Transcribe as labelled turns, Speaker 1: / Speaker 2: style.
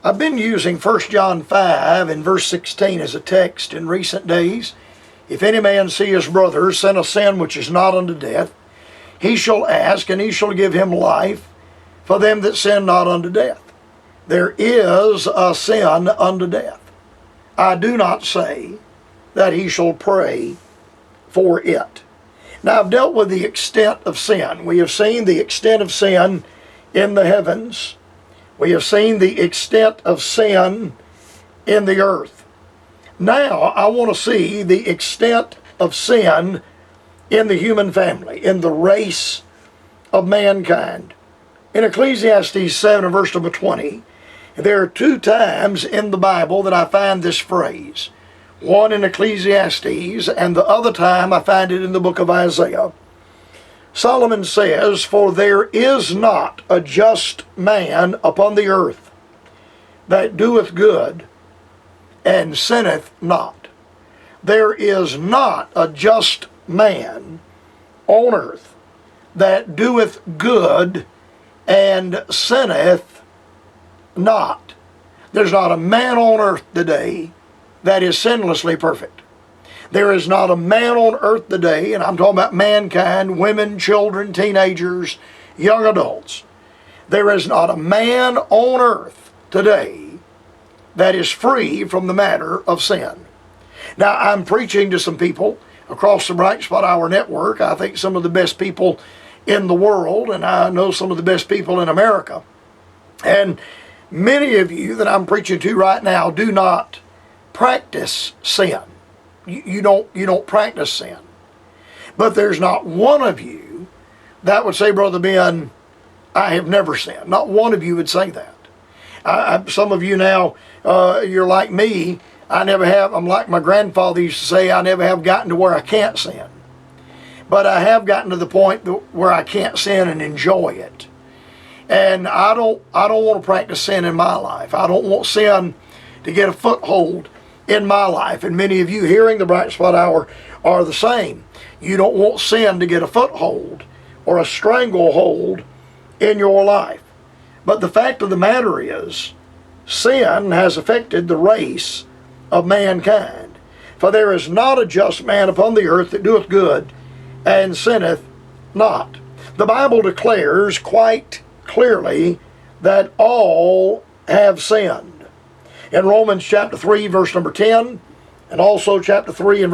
Speaker 1: I've been using 1 John 5 and verse 16 as a text in recent days. If any man see his brother sin a sin which is not unto death, he shall ask, and he shall give him life for them that sin not unto death. There is a sin unto death. I do not say that he shall pray for it. Now, I've dealt with the extent of sin. We have seen the extent of sin in the heavens. We have seen the extent of sin in the earth. Now, I want to see the extent of sin in the human family, in the race of mankind. In Ecclesiastes 7 and verse number 20, there are 2 times in the Bible that I find this phrase. One in Ecclesiastes, and the other time I find it in the book of Isaiah. Solomon says, "For there is not a just man upon the earth that doeth good and sinneth not." There is not a just man on earth that doeth good and sinneth not. There's not a man on earth today that is sinlessly perfect. There is not a man on earth today, and I'm talking about mankind, women, children, teenagers, young adults. There is not a man on earth today that is free from the matter of sin. Now, I'm preaching to some people across the Bright Spot Hour network. I think some of the best people in the world, and I know some of the best people in America. And many of you that I'm preaching to right now do not practice sin. You don't practice sin. But there's not one of you that would say, "Brother Ben, I have never sinned." Not one of you would say that. Some of you now, you're like me. I'm like my grandfather used to say, I never have gotten to where I can't sin. But I have gotten to the point where I can't sin and enjoy it. And I don't want to practice sin in my life. I don't want sin to get a foothold in my life. And many of you hearing the Bright Spot Hour are the same. You don't want sin to get a foothold or a stranglehold in your life. But the fact of the matter is, sin has affected the race of mankind. For there is not a just man upon the earth that doeth good and sinneth not. The Bible declares quite clearly that all have sinned. In Romans chapter 3 verse number 10, and also chapter 3 and verse